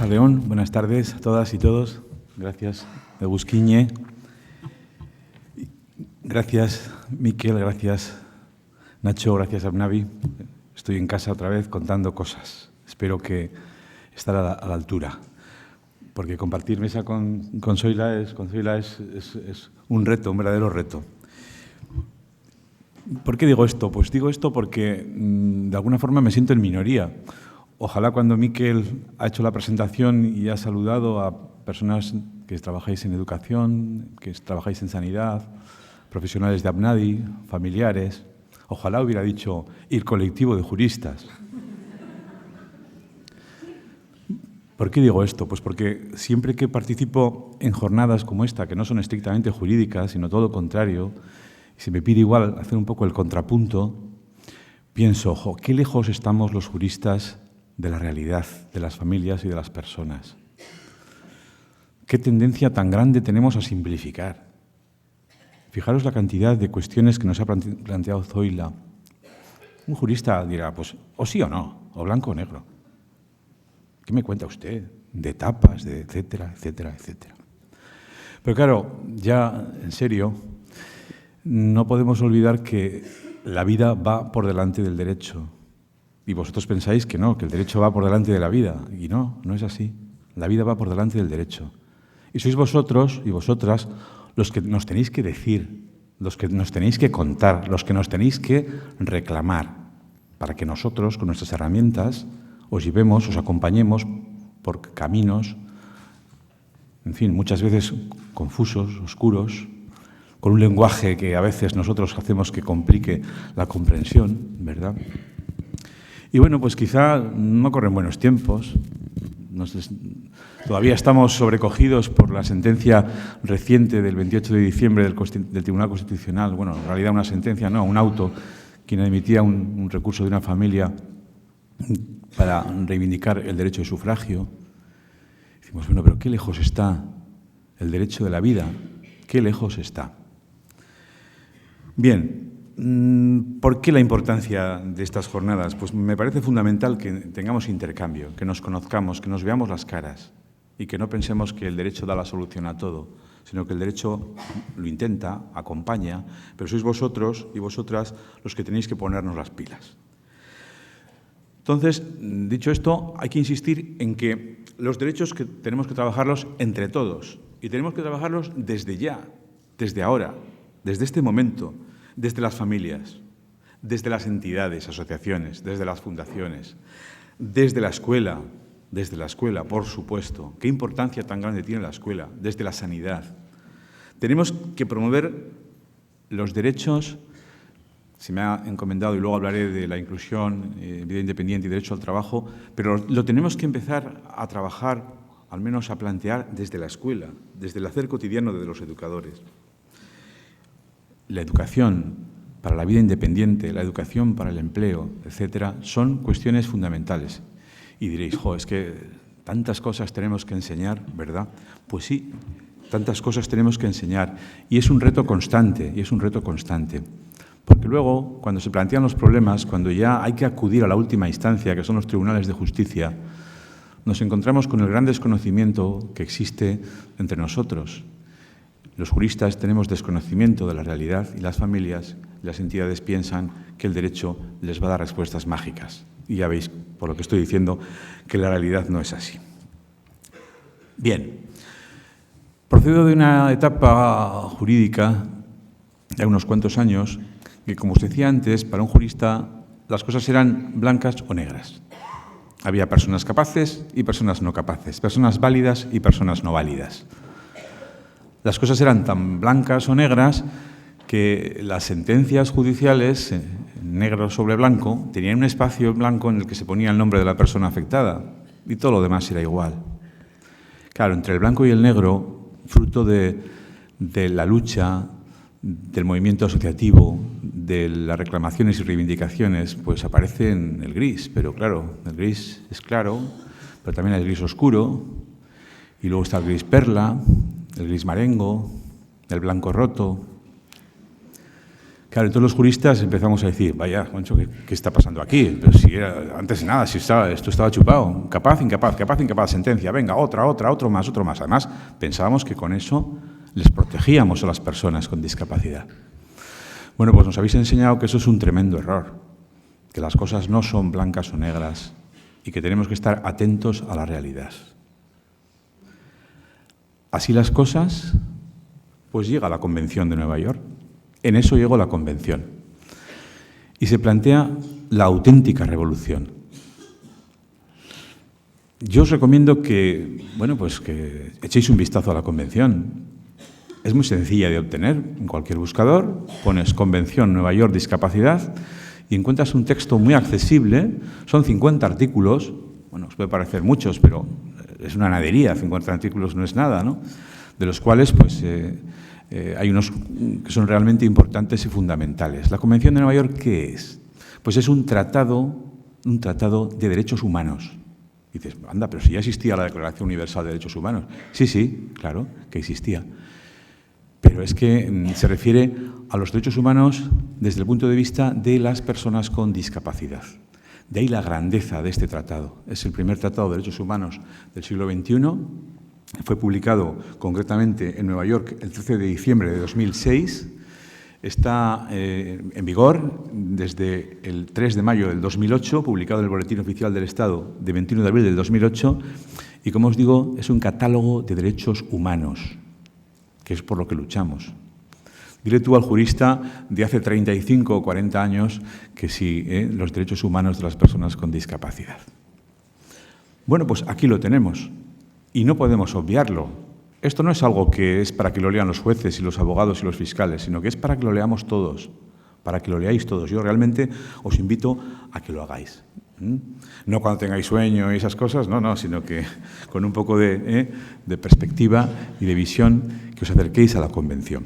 Arratsaldeon, buenas tardes a todas y todos. Gracias, Egusquiñe. Gracias, Miquel, gracias, Nacho, gracias, Abnavi. Estoy en casa otra vez contando cosas. Espero que estar a la altura. Porque compartir mesa con Zoila es un reto, un verdadero reto. ¿Por qué digo esto? Pues digo esto porque de alguna forma me siento en minoría. Ojalá cuando Miquel ha hecho la presentación y ha saludado a personas que trabajáis en educación, que trabajáis en sanidad, profesionales de Abnadi, familiares, ojalá hubiera dicho el colectivo de juristas. ¿Por qué digo esto? Pues porque siempre que participo en jornadas como esta, que no son estrictamente jurídicas, sino todo lo contrario, y se me pide igual hacer un poco el contrapunto, pienso, ojo, qué lejos estamos los juristas de la realidad, de las familias y de las personas. Qué tendencia tan grande tenemos a simplificar. Fijaros la cantidad de cuestiones que nos ha planteado Zoila. Un jurista dirá, pues, o sí o no, o blanco o negro. ¿Qué me cuenta usted? De etapas, de etcétera, etcétera, etcétera. Pero claro, ya en serio, no podemos olvidar que la vida va por delante del derecho. Y vosotros pensáis que no, que el derecho va por delante de la vida. Y no, no es así. La vida va por delante del derecho. Y sois vosotros y vosotras los que nos tenéis que decir, los que nos tenéis que contar, los que nos tenéis que reclamar, para que nosotros, con nuestras herramientas, os llevemos, os acompañemos por caminos, en fin, muchas veces confusos, oscuros, con un lenguaje que a veces nosotros hacemos que complique la comprensión, ¿verdad? Y bueno, pues quizá no corren buenos tiempos. Todavía estamos sobrecogidos por la sentencia reciente del 28 de diciembre del Tribunal Constitucional. Bueno, en realidad una sentencia, no, un auto, quien emitía un recurso de una familia para reivindicar el derecho de sufragio. Decimos, bueno, pero qué lejos está el derecho de la vida, qué lejos está. Bien. ¿Por qué la importancia de estas jornadas? Pues me parece fundamental que tengamos intercambio, que nos conozcamos, que nos veamos las caras y que no pensemos que el derecho da la solución a todo, sino que el derecho lo intenta, acompaña, pero sois vosotros y vosotras los que tenéis que ponernos las pilas. Entonces, dicho esto, hay que insistir en que los derechos que tenemos que trabajarlos entre todos y tenemos que trabajarlos desde ya, desde ahora, desde este momento, desde las familias, desde las entidades, asociaciones, desde las fundaciones, desde la escuela, por supuesto. Qué importancia tan grande tiene la escuela, desde la sanidad. Tenemos que promover los derechos, se me ha encomendado y luego hablaré de la inclusión, vida independiente y derecho al trabajo, pero lo tenemos que empezar a trabajar, al menos a plantear desde la escuela, desde el hacer cotidiano de los educadores. La educación para la vida independiente, la educación para el empleo, etcétera, son cuestiones fundamentales. Y diréis, es que tantas cosas tenemos que enseñar, ¿verdad? Pues sí, tantas cosas tenemos que enseñar. Y es un reto constante, Porque luego, cuando se plantean los problemas, cuando ya hay que acudir a la última instancia, que son los tribunales de justicia, nos encontramos con el gran desconocimiento que existe entre nosotros. Los juristas tenemos desconocimiento de la realidad y las familias y las entidades piensan que el derecho les va a dar respuestas mágicas. Y ya veis, por lo que estoy diciendo, que la realidad no es así. Bien, procedo de una etapa jurídica de unos cuantos años que, como os decía antes, para un jurista las cosas eran blancas o negras. Había personas capaces y personas no capaces, personas válidas y personas no válidas. Las cosas eran tan blancas o negras que las sentencias judiciales, negro sobre blanco, tenían un espacio en blanco en el que se ponía el nombre de la persona afectada y todo lo demás era igual. Claro, entre el blanco y el negro, fruto de la lucha, del movimiento asociativo, de las reclamaciones y reivindicaciones, pues aparece en el gris. Pero claro, el gris es claro, pero también hay el gris oscuro y luego está el gris perla, el gris marengo, el blanco roto. Claro, entonces los juristas empezamos a decir, vaya, Juancho, ¿qué está pasando aquí? Pero si era, antes de nada, esto estaba chupado, capaz, incapaz, sentencia, venga, otro más. Además, pensábamos que con eso les protegíamos a las personas con discapacidad. Bueno, pues nos habéis enseñado que eso es un tremendo error, que las cosas no son blancas o negras y que tenemos que estar atentos a la realidad. Así las cosas, pues llega la Convención de Nueva York. En eso llegó la Convención. Y se plantea la auténtica revolución. Yo os recomiendo que echéis un vistazo a la Convención. Es muy sencilla de obtener. En cualquier buscador pones Convención Nueva York Discapacidad y encuentras un texto muy accesible. Son 50 artículos. Bueno, os puede parecer muchos, pero es una nadería. 50 artículos no es nada, ¿no? De los cuales, pues, hay unos que son realmente importantes y fundamentales. ¿La Convención de Nueva York qué es? Pues es un tratado de derechos humanos. Y dices, anda, pero si ya existía la Declaración Universal de Derechos Humanos. Sí, claro, que existía. Pero es que se refiere a los derechos humanos desde el punto de vista de las personas con discapacidad. De ahí la grandeza de este tratado. Es el primer tratado de derechos humanos del siglo XXI. Fue publicado concretamente en Nueva York el 13 de diciembre de 2006. Está en vigor desde el 3 de mayo del 2008, publicado en el Boletín Oficial del Estado de 21 de abril del 2008. Y, como os digo, es un catálogo de derechos humanos, que es por lo que luchamos. Dile tú al jurista de hace 35 o 40 años que sí, los derechos humanos de las personas con discapacidad. Bueno, pues aquí lo tenemos. Y no podemos obviarlo. Esto no es algo que es para que lo lean los jueces y los abogados y los fiscales, sino que es para que lo leamos todos, para que lo leáis todos. Yo realmente os invito a que lo hagáis. No cuando tengáis sueño y esas cosas, no, sino que con un poco de perspectiva y de visión que os acerquéis a la Convención.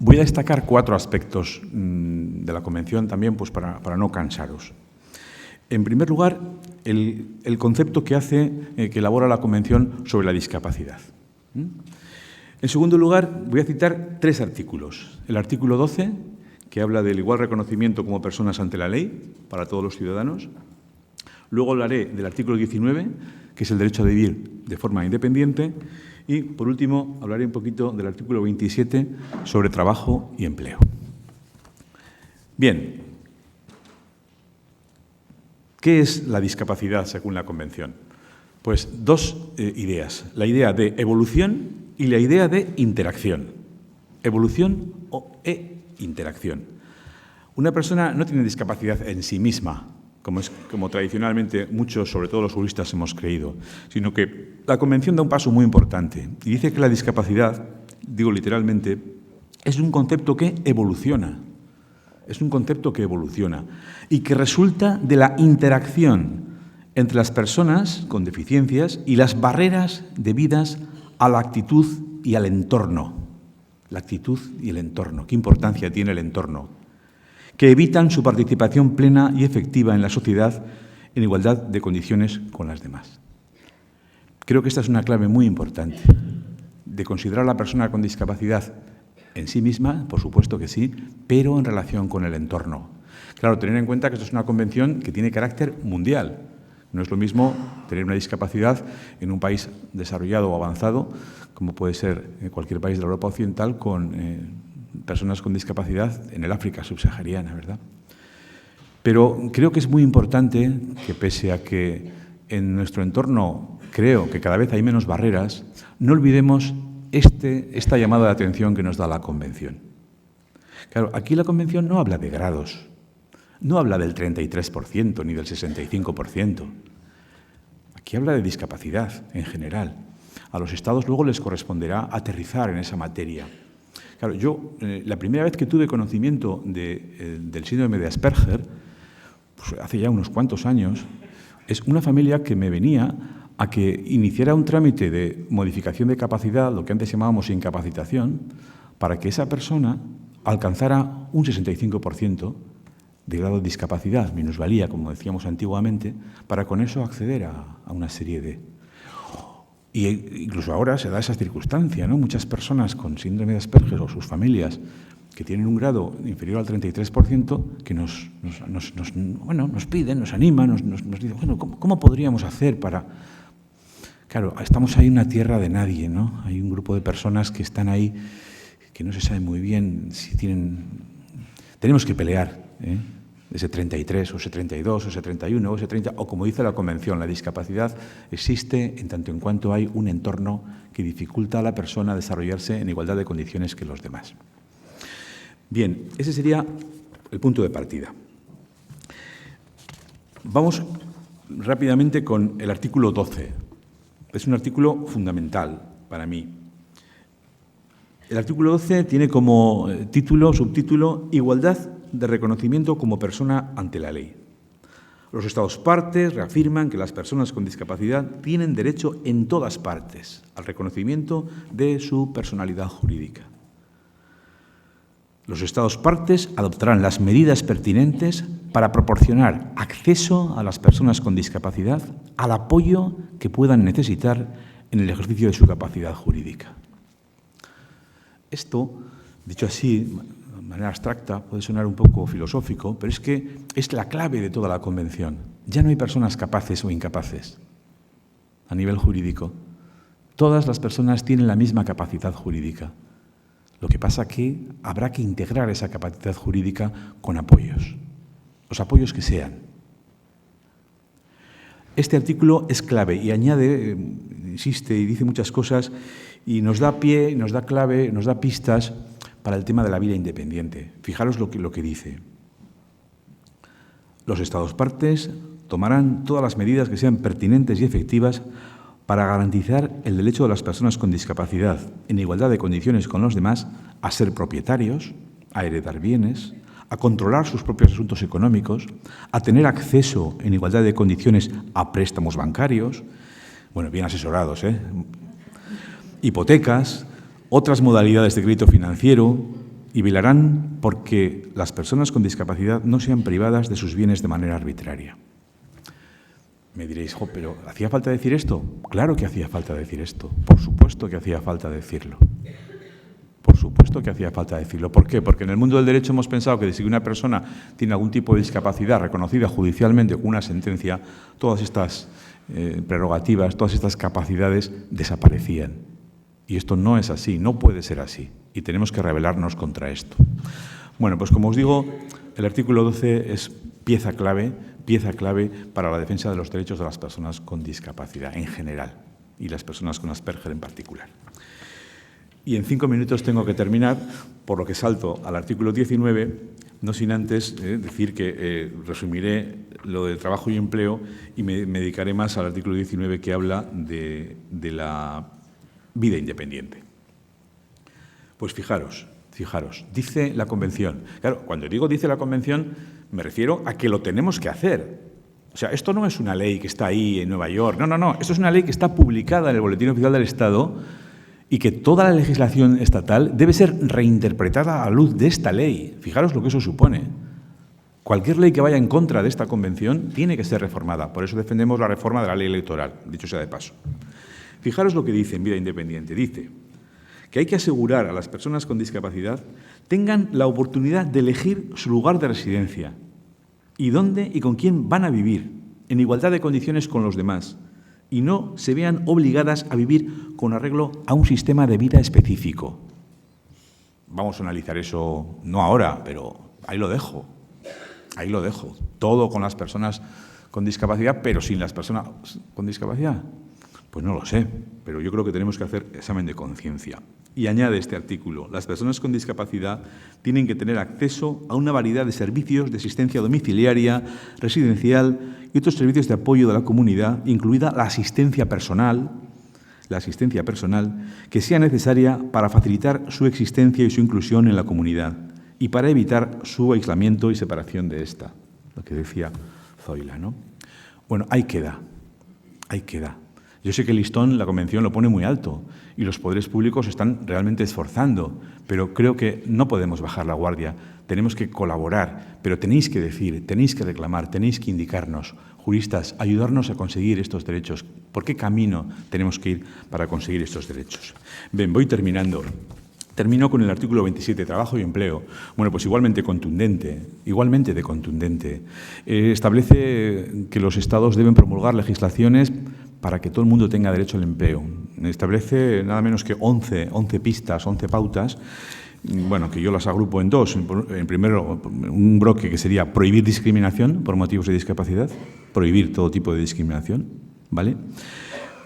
Voy a destacar 4 aspectos de la Convención también, pues para no cansaros. En primer lugar, el concepto que elabora la Convención sobre la discapacidad. En segundo lugar, voy a citar 3 artículos. El artículo 12, que habla del igual reconocimiento como personas ante la ley para todos los ciudadanos. Luego hablaré del artículo 19, que es el derecho a vivir de forma independiente. Y, por último, hablaré un poquito del artículo 27 sobre trabajo y empleo. Bien. ¿Qué es la discapacidad según la Convención? Pues 2 ideas, la idea de evolución y la idea de interacción. Evolución e interacción. Una persona no tiene discapacidad en sí misma, como tradicionalmente muchos, sobre todo los juristas, hemos creído, sino que la Convención da un paso muy importante y dice que la discapacidad, digo literalmente, es un concepto que evoluciona. Es un concepto que evoluciona y que resulta de la interacción entre las personas con deficiencias y las barreras debidas a la actitud y al entorno. La actitud y el entorno. ¿Qué importancia tiene el entorno? Que evitan su participación plena y efectiva en la sociedad en igualdad de condiciones con las demás. Creo que esta es una clave muy importante, de considerar a la persona con discapacidad en sí misma, por supuesto que sí, pero en relación con el entorno. Claro, tener en cuenta que esto es una convención que tiene carácter mundial. No es lo mismo tener una discapacidad en un país desarrollado o avanzado, como puede ser cualquier país de la Europa Occidental, con personas con discapacidad en el África subsahariana, ¿verdad? Pero creo que es muy importante que, pese a que en nuestro entorno creo que cada vez hay menos barreras, no olvidemos esta llamada de atención que nos da la Convención. Claro, aquí la Convención no habla de grados, no habla del 33% ni del 65%. Aquí habla de discapacidad en general. A los Estados luego les corresponderá aterrizar en esa materia. Claro, yo la primera vez que tuve conocimiento del síndrome de Asperger, pues hace ya unos cuantos años, es una familia que me venía a que iniciara un trámite de modificación de capacidad, lo que antes llamábamos incapacitación, para que esa persona alcanzara un 65% de grado de discapacidad, minusvalía, como decíamos antiguamente, para con eso acceder a una serie de... Y incluso ahora se da esa circunstancia, ¿no? Muchas personas con síndrome de Asperger o sus familias que tienen un grado inferior al 33%, que nos piden, nos animan, nos dicen, bueno, ¿cómo podríamos hacer para...? Claro, estamos ahí en una tierra de nadie, ¿no? Hay un grupo de personas que están ahí, que no se sabe muy bien si tienen... Tenemos que pelear, ese 33, o ese 32, o ese 31, o ese 30, o como dice la Convención, la discapacidad existe en tanto en cuanto hay un entorno que dificulta a la persona desarrollarse en igualdad de condiciones que los demás. Bien, ese sería el punto de partida. Vamos rápidamente con el artículo 12. Es un artículo fundamental para mí. El artículo 12 tiene como subtítulo, Igualdad de reconocimiento como persona ante la ley. Los Estados partes reafirman que las personas con discapacidad tienen derecho en todas partes al reconocimiento de su personalidad jurídica. Los Estados partes adoptarán las medidas pertinentes para proporcionar acceso a las personas con discapacidad al apoyo que puedan necesitar en el ejercicio de su capacidad jurídica. Esto, dicho así, de manera abstracta, puede sonar un poco filosófico, pero es que es la clave de toda la Convención. Ya no hay personas capaces o incapaces a nivel jurídico. Todas las personas tienen la misma capacidad jurídica. Lo que pasa es que habrá que integrar esa capacidad jurídica con apoyos, los apoyos que sean. Este artículo es clave y añade, insiste y dice muchas cosas y nos da pie, nos da clave, nos da pistas para el tema de la vida independiente. Fijaros lo que dice. Los Estados partes tomarán todas las medidas que sean pertinentes y efectivas para garantizar el derecho de las personas con discapacidad, en igualdad de condiciones con los demás, a ser propietarios, a heredar bienes, a controlar sus propios asuntos económicos, a tener acceso en igualdad de condiciones a préstamos bancarios, bueno, bien asesorados, hipotecas, otras modalidades de crédito financiero, y velarán porque las personas con discapacidad no sean privadas de sus bienes de manera arbitraria. Me diréis, pero ¿hacía falta decir esto? Claro que hacía falta decir esto. Por supuesto que hacía falta decirlo. Por supuesto que hacía falta decirlo. ¿Por qué? Porque en el mundo del derecho hemos pensado que si una persona tiene algún tipo de discapacidad reconocida judicialmente con una sentencia, todas estas prerrogativas, todas estas capacidades desaparecían. Y esto no es así, no puede ser así. Y tenemos que rebelarnos contra esto. Bueno, pues como os digo, el artículo 12 es pieza clave para la defensa de los derechos de las personas con discapacidad en general y las personas con Asperger en particular. Y en 5 minutos tengo que terminar, por lo que salto al artículo 19, no sin antes decir que resumiré lo de trabajo y empleo y me dedicaré más al artículo 19 que habla de la vida independiente. Pues fijaros, dice la Convención. Claro, cuando digo dice la Convención, me refiero a que lo tenemos que hacer. O sea, esto no es una ley que está ahí en Nueva York. No. Esto es una ley que está publicada en el Boletín Oficial del Estado y que toda la legislación estatal debe ser reinterpretada a la luz de esta ley. Fijaros lo que eso supone. Cualquier ley que vaya en contra de esta Convención tiene que ser reformada. Por eso defendemos la reforma de la ley electoral, dicho sea de paso. Fijaros lo que dice en Vida Independiente. Dice que hay que asegurar a las personas con discapacidad tengan la oportunidad de elegir su lugar de residencia y dónde y con quién van a vivir, en igualdad de condiciones con los demás, y no se vean obligadas a vivir con arreglo a un sistema de vida específico. Vamos a analizar eso, no ahora, pero ahí lo dejo. Todo con las personas con discapacidad, pero sin las personas con discapacidad. Pues no lo sé, pero yo creo que tenemos que hacer examen de conciencia. Y añade este artículo, las personas con discapacidad tienen que tener acceso a una variedad de servicios de asistencia domiciliaria, residencial y otros servicios de apoyo de la comunidad, incluida la asistencia personal, que sea necesaria para facilitar su existencia y su inclusión en la comunidad y para evitar su aislamiento y separación de esta, lo que decía Zoila, ¿no? Bueno, ahí queda. Yo sé que el listón, la Convención, lo pone muy alto y los poderes públicos están realmente esforzando, pero creo que no podemos bajar la guardia, tenemos que colaborar, pero tenéis que decir, tenéis que reclamar, tenéis que indicarnos, juristas, ayudarnos a conseguir estos derechos. ¿Por qué camino tenemos que ir para conseguir estos derechos? Bien, voy terminando. Termino con el artículo 27, trabajo y empleo. Bueno, pues igualmente de contundente. Establece que los Estados deben promulgar legislaciones para que todo el mundo tenga derecho al empleo. Establece nada menos que 11 pistas, 11 pautas, bueno, que yo las agrupo en dos. En primero, un bloque que sería prohibir discriminación por motivos de discapacidad, prohibir todo tipo de discriminación, ¿vale?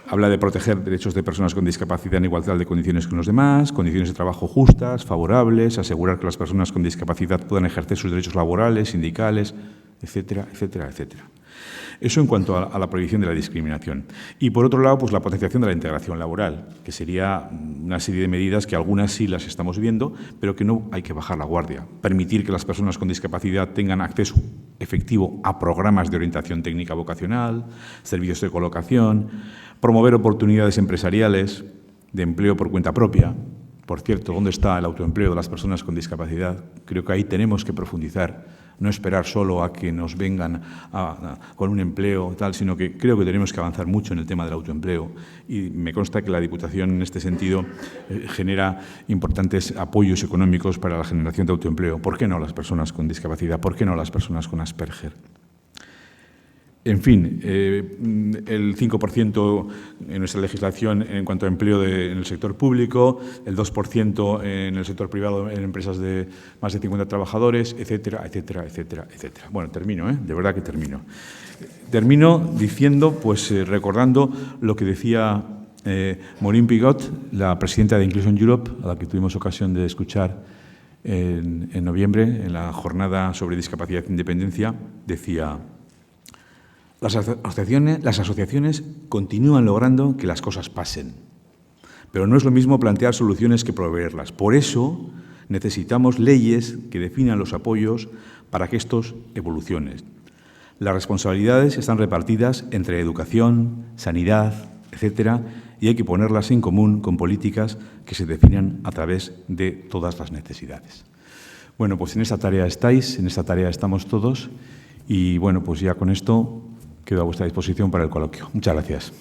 Habla de proteger derechos de personas con discapacidad en igualdad de condiciones con los demás, condiciones de trabajo justas, favorables, asegurar que las personas con discapacidad puedan ejercer sus derechos laborales, sindicales, etcétera, etcétera, etcétera. Eso en cuanto a la prohibición de la discriminación. Y, por otro lado, pues la potenciación de la integración laboral, que sería una serie de medidas que algunas sí las estamos viendo, pero que no hay que bajar la guardia. Permitir que las personas con discapacidad tengan acceso efectivo a programas de orientación técnica vocacional, servicios de colocación, promover oportunidades empresariales de empleo por cuenta propia. Por cierto, ¿dónde está el autoempleo de las personas con discapacidad? Creo que ahí tenemos que profundizar. No esperar solo a que nos vengan con un empleo, tal, sino que creo que tenemos que avanzar mucho en el tema del autoempleo. Y me consta que la Diputación, en este sentido, genera importantes apoyos económicos para la generación de autoempleo. ¿Por qué no las personas con discapacidad? ¿Por qué no las personas con Asperger? En fin, el 5% en nuestra legislación en cuanto a empleo en el sector público, el 2% en el sector privado en empresas de más de 50 trabajadores, etcétera, etcétera, etcétera, etcétera. Bueno, termino, de verdad que termino. Termino diciendo, pues recordando lo que decía Maureen Pigot, la presidenta de Inclusion Europe, a la que tuvimos ocasión de escuchar en noviembre, en la jornada sobre discapacidad e independencia, decía: las asociaciones continúan logrando que las cosas pasen, pero no es lo mismo plantear soluciones que proveerlas. Por eso necesitamos leyes que definan los apoyos para que estos evolucionen. Las responsabilidades están repartidas entre educación, sanidad, etcétera, y hay que ponerlas en común con políticas que se definan a través de todas las necesidades. Bueno, pues en esta tarea estáis, en esta tarea estamos todos, y bueno, pues ya con esto quedo a vuestra disposición para el coloquio. Muchas gracias.